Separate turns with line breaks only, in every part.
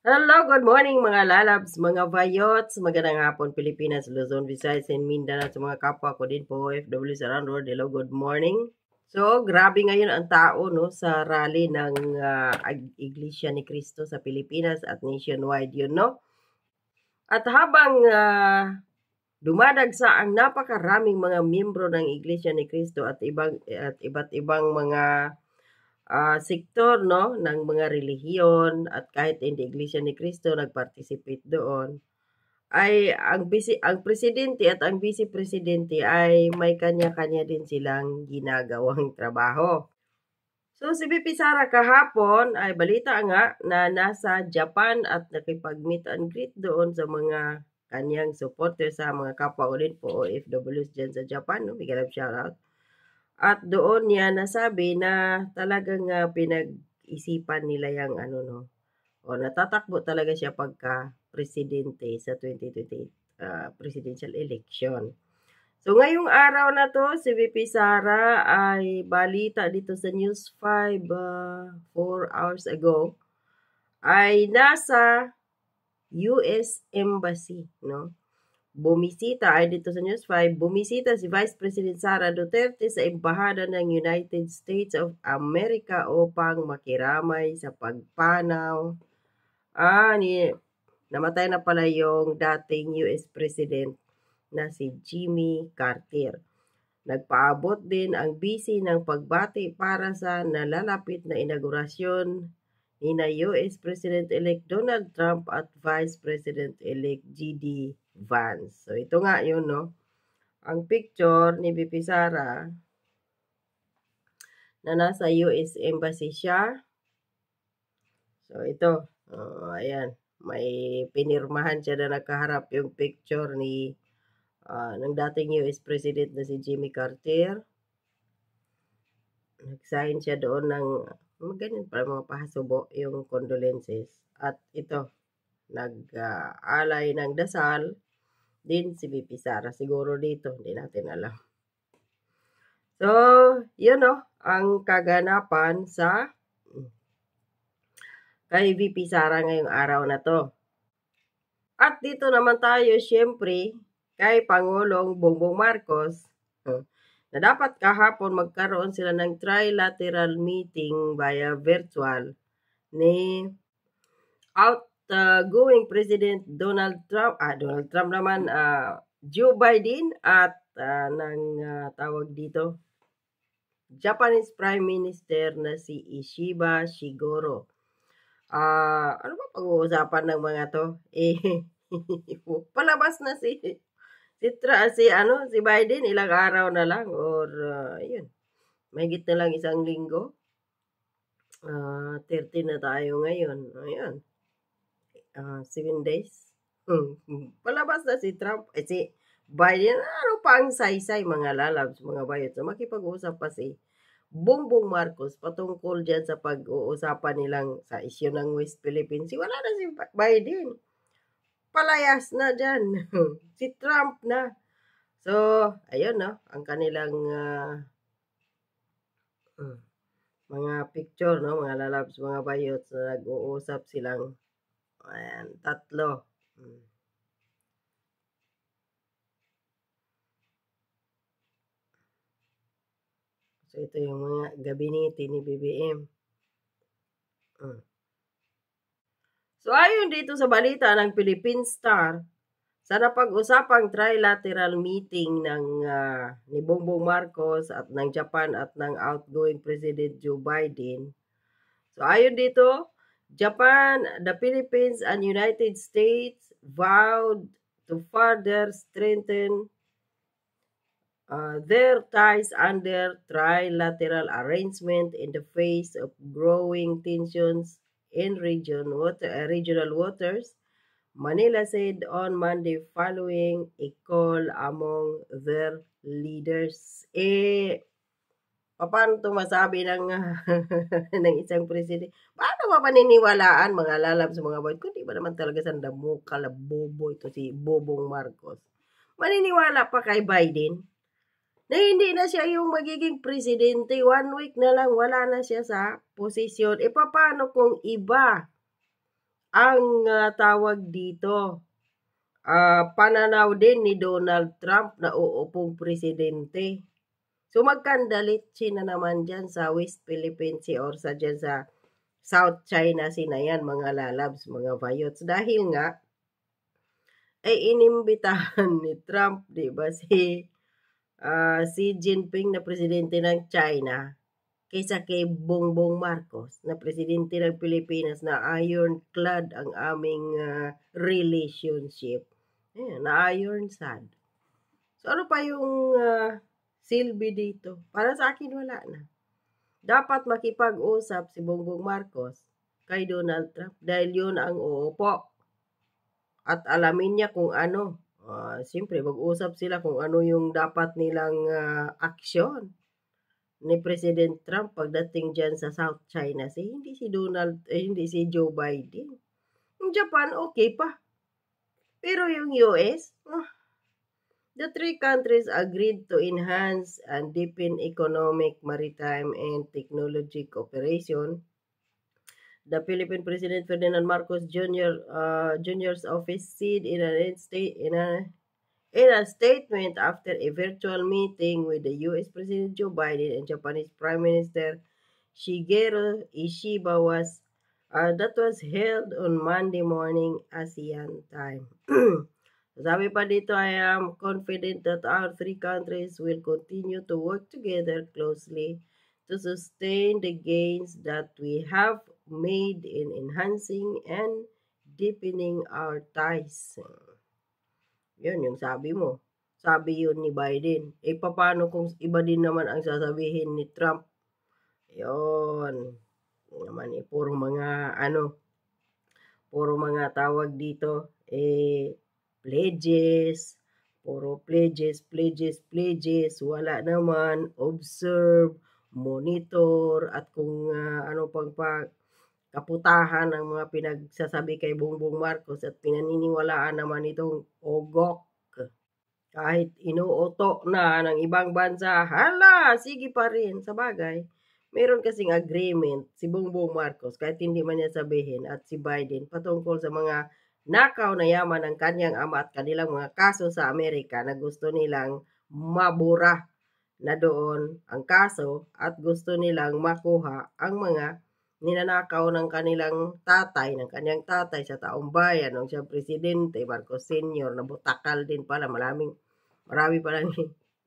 Hello, good morning mga lalabs, mga vayots, magandang hapon Pilipinas, Luzon, Visayas, and Mindanao sa mga kapwa ko din po, OFW sa around world. Hello, good morning. So, grabe ngayon ang tao no sa rally ng Iglesia ni Cristo sa Pilipinas at nationwide yun, no? At habang dumadagsa ang napakaraming mga miyembro ng Iglesia ni Cristo at iba't ibang mga sektor no ng mga relihiyon at kahit hindi Iglesia ni Cristo nag-participate doon ay ang presidente at ang vice presidente ay may kanya-kanya din silang ginagawang trabaho. So si VP Sara kahapon ay balita nga na nasa Japan at nakipag-meet and greet doon sa mga kanyang supporter sa mga kapwa ko din po OFWs dyan sa Japan. No? Big love shoutout. At doon niya nasabi na talagang pinag-isipan nila yung ano no. O natatakbo talaga siya pagka presidente sa 2020 presidential election. So ngayong araw na to, si VP Sara ay balita dito sa News 5 4 hours ago ay nasa US Embassy, no? Bumisita ay dito sa News 5, bumisita si Vice President Sara Duterte sa embahada ng United States of America upang makiramay sa pagpanaw. Namatay na pala yung dating US President na si Jimmy Carter. Nagpaabot din ang busy ng pagbati para sa nalalapit na inaugurasyon ni na US President-elect Donald Trump at Vice President-elect J.D. Vance. So ito nga yun, no? Ang picture ni VP Sara na nasa US Embassy siya. So ito, ayan, may pinirmahan siya na nakaharap yung picture ni ng dating US President na si Jimmy Carter. Nag-sign siya doon ng ganyan para mga pahasubo yung condolences. At ito, nag-alay ng dasal din si VP Sara. Siguro dito, hindi natin alam. So, yun ang kaganapan sa kay VP Sara ngayong araw na to. At dito naman tayo, syempre, kay Pangulong Bongbong Marcos, na dapat kahapon magkaroon sila ng trilateral meeting via virtual ni outgoing President Donald Trump naman, Joe Biden at ng tawag dito, Japanese Prime Minister na si Ishiba Shigoro. Ano ba pag-uusapan ng mga to? Palabas na si Biden ilang araw na lang or yun. Mahigit na lang isang linggo. 13 na tayo ngayon. Ayan. 7 days. Palabas na si Trump. Si Biden. Ano pa ang saysay mga lalabs, mga bayot. So makipag-usap pa si Bongbong Marcos patungkol dyan sa pag-uusapan nilang sa isyu ng West Philippines. Wala na si Biden. Palayas na dyan. Si Trump na. So, ayun ang kanilang mga picture, mga lalabs, mga bayots na nag-uusap silang tatlo. So, ito yung mga gabinete ni BBM. So, ayon dito sa balita ng Philippine Star, sa napag-usapang trilateral meeting ni Bongbong Marcos at ng Japan at ng outgoing President Joe Biden. So ayon dito, Japan, the Philippines, and United States vowed to further strengthen their ties under trilateral arrangement in the face of growing tensions in regional waters. Manila said on Monday following a call among their leaders. Paano ito masabi ng, ng isang presidente? Paano ba paniniwalaan mga lalab sa mga boy? Kundi ba naman talaga sa damukal, bobo ito si Bobong Marcos? Maniniwala pa kay Biden na hindi na siya yung magiging presidente. 1 week na lang, wala na siya sa posisyon. Paano kung iba ang tawag dito, pananaw din ni Donald Trump na uupong presidente. So magkandalitsi na naman dyan sa West Philippines Sea or dyan sa South China Sea na yan, mga lalabs, mga vayots. Dahil nga, ay inimbitahan ni Trump, di ba, si Xi Jinping na presidente ng China kaysa kay Bongbong Marcos na presidente ng Pilipinas na ironclad ang aming relationship. Ayan, na iron sad. So ano pa yung silbi dito? Para sa akin wala na. Dapat makipag-usap si Bongbong Marcos kay Donald Trump dahil yun ang uupo. At alamin niya kung ano. Siyempre, mag-usap sila kung ano yung dapat nilang aksyon ni President Trump pagdating dyan sa South China Sea. Hindi si Joe Biden. Yung Japan, okay pa. Pero yung US, the three countries agreed to enhance and deepen economic, maritime, and technology cooperation. The Philippine President Ferdinand Marcos Jr.'s office said in a statement after a virtual meeting with the U.S. President Joe Biden and Japanese Prime Minister Shigeru Ishiba that was held on Monday morning ASEAN time. Sabi pa dito, I am confident that our three countries will continue to work together closely to sustain the gains that we have made in enhancing and deepening our ties. Yun yung sabi mo. Sabi yun ni Biden. Paano kung iba din naman ang sasabihin ni Trump? Yun. Naman puro mga tawag dito, pledges, puro pledges, wala naman, observe, monitor, at kung ano pang kaputahan ng mga pinagsasabi kay Bongbong Marcos at pinaniniwalaan naman itong ogok. Kahit inuuto na ng ibang bansa, hala, sige pa rin. Sa bagay, meron kasing agreement si Bongbong Marcos, kahit hindi man niya sabihin, at si Biden, patungkol sa mga nakaw na yaman ng kanyang ama at kanilang mga kaso sa Amerika na gusto nilang mabura na doon ang kaso at gusto nilang makuha ang mga ninanakaw ng kanyang tatay sa taong bayan nung siya presidente, Marcos Sr. na butakal din pala, marami palang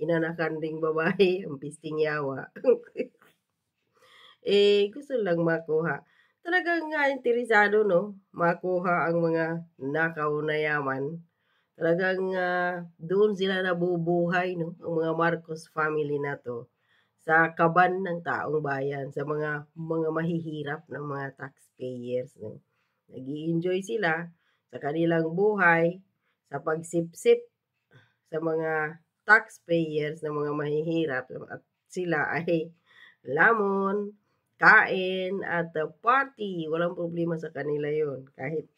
inanakan ding babae, ang pisting yawa. Gusto lang makuha. Talagang interesado, no? Makuha ang mga nakaw na yaman. Talagang doon sila nabubuhay, no? Ang mga Marcos family na to sa kaban ng taong bayan, sa mga mahihirap ng mga taxpayers, no? Nag-i-enjoy sila sa kanilang buhay, sa pagsipsip sa mga taxpayers ng mga mahihirap, at sila ay lamon, kain, at party. Walang problema sa kanila yon. Kahit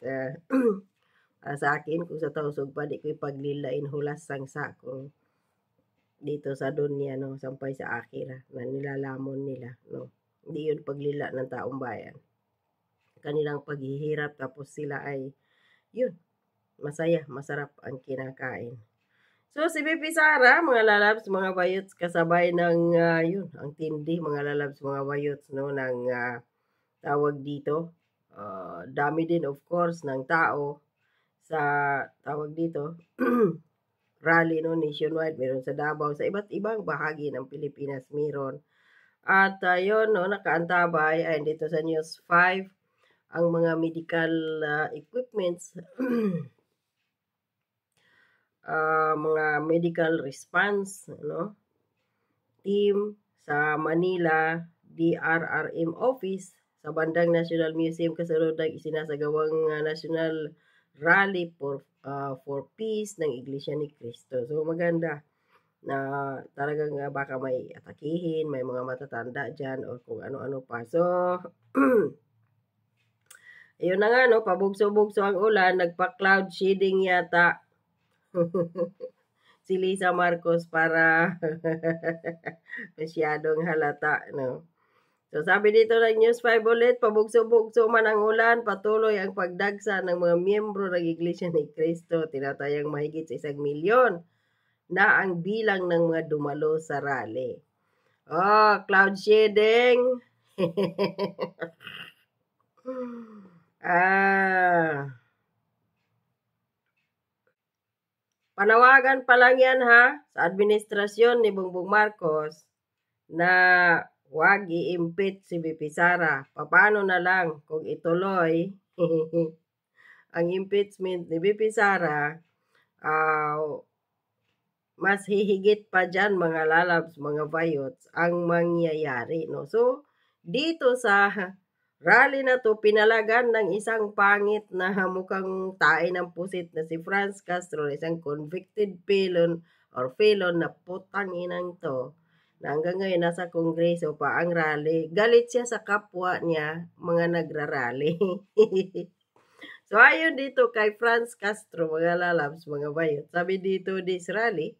sa akin, kung sa tausog pa, di ko ipaglilain hulas sang sakong dito sa dunya, no, sampay sa akira na nilalamon nila, no. Hindi yun paglila ng taong bayan. Kanilang paghihirap, tapos sila ay, yun, masaya, masarap ang kinakain. So, si Bibi Sara, mga lalabs, mga bayots, kasabay ng, yun, ang tindi, mga lalabs, mga bayots, no, ng tawag dito. Dami din, of course, ng tao sa, tawag dito, rally, no, nationwide, meron sa Davao, sa iba't ibang bahagi ng Pilipinas, meron. At yun, no, nakaantabay, ay dito sa News 5, ang mga medical equipments, mga medical response, no, team sa Manila DRRM office sa bandang National Museum kasunod ng isinasagawang National Rally for Peace ng Iglesia ni Cristo. So maganda na talagang baka may atakihin, may mga matatanda dyan o kung ano-ano pa. So ayun na nga, no, pabugso-bugso ang ulan, nagpa-cloud shedding yata si Lisa Marcos para masyadong halata, no. So sabi dito ng News 5 ulit, pabugso-bugso man ang ulan, patuloy ang pagdagsa ng mga miyembro ng Iglesia ni Cristo. Tinatayang mahigit sa 1,000,000 na ang bilang ng mga dumalo sa rally. Oh, cloud shedding. Panawagan pa lang yan ha, sa administrasyon ni Bongbong Marcos na wag i-impeach si VP Sara. Paano na lang kung ituloy ang impeachment ni VP Sara, mas hihigit pa dyan mga lalabs, mga bayots, ang mangyayari. No? So, dito sa rally na to, pinalagan ng isang pangit na mukhang tae ng pusit na si Franz Castro, isang convicted felon or felon na putang inang to, na hanggang ngayon nasa kongreso pa ang rally. Galit siya sa kapwa niya, mga nagrarally. So, ayon dito kay Franz Castro, mga lalabs, mga bayot, sabi dito this rally,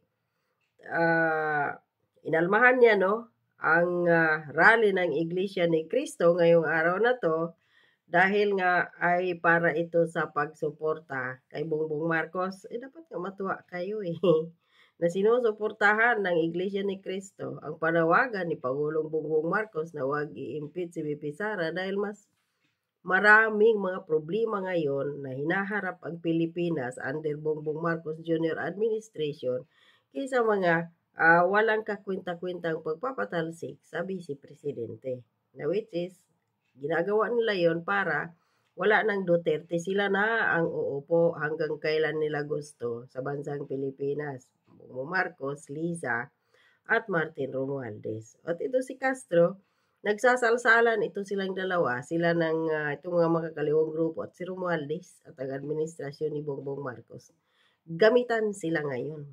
inalmahan niya no ang rally ng Iglesia ni Cristo ngayong araw na to dahil nga ay para ito sa pagsuporta kay Bongbong Marcos. Dapat nga matuwa kayo na sinusuportahan ng Iglesia ni Cristo ang panawagan ni Pangulong Bongbong Marcos na wag i-impeach si VP Sara dahil mas maraming mga problema ngayon na hinaharap ang Pilipinas under Bongbong Marcos Jr. administration kaysa mga walang kakwenta-kwentang pagpapatalsik sa Vice Presidente. Na which is, ginagawa nila yon para wala ng Duterte. Sila na ang uupo hanggang kailan nila gusto sa bansang Pilipinas. Bongbong Marcos, Liza, at Martin Romualdez. At ito si Castro, nagsasalsalan ito silang dalawa, sila ng itong mga makakaliwang grupo at si Romualdez at ang administrasyon ni Bongbong Marcos. Gamitan sila ngayon.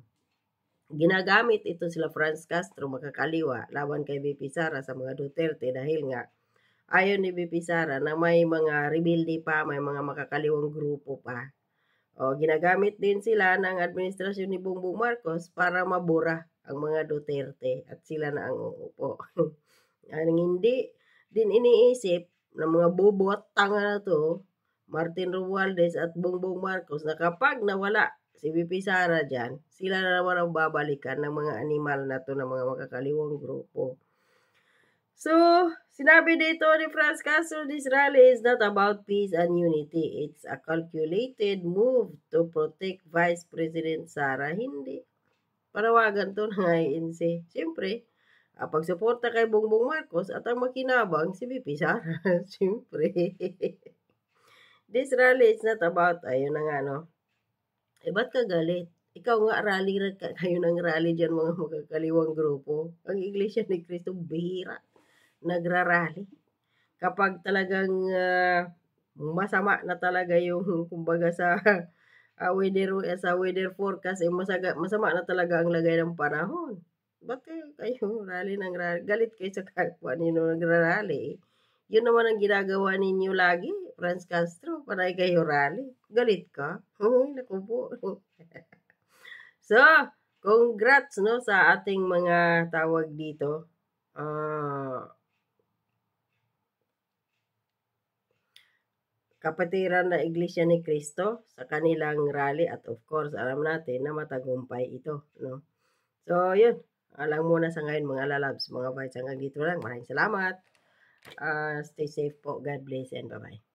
Ginagamit ito sila Franz Castro, makakaliwa, laban kay VP Sara sa mga Duterte dahil nga ayon ni VP Sara na may mga rebelde pa, may mga makakaliwang grupo pa. O, ginagamit din sila ng administrasyon ni Bongbong Marcos para mabura ang mga Duterte at sila na ang uupo. Ang hindi din iniisip ng mga bobo at tanga na to, Martin Romualdez at Bongbong Marcos, na kapag nawala si VP Sara dyan, sila na naman ang babalikan ng mga animal na to ng mga makakaliwang grupo. So, sinabi dito ni Franz Castro, this rally is not about peace and unity. It's a calculated move to protect Vice President Sara. Hindi. Panawagan to ng INC. Siyempre, pagsuporta kay Bongbong Marcos at ang makinabang si VP Sara. Siyempre. This rally is not about, ayun na nga, no? Ba't ka galit? Ikaw nga, rally kayo ng rally dyan, mga magkakaliwang grupo. Ang Iglesia ni Cristo, bihira. Nagrarally. Kapag talagang masama na talaga yung, kumbaga sa weather forecast, masama na talaga ang lagay ng panahon. Ba't kayo rally ng rally? Galit kayo sa kapwa ninyo nagrarally. Yun naman ang ginagawa ninyo lagi, Franz Castro, panay kayo rally. Galit ka? Naku po. So, congrats no sa ating mga tawag dito. Kapatiran na Iglesia ni Cristo sa kanilang rally at of course alam natin na matagumpay ito, no? So, yun. Alam muna sa ngayon mga lalabs, mga vice, hanggang dito lang. Maraming salamat. Stay safe po. God bless and bye-bye.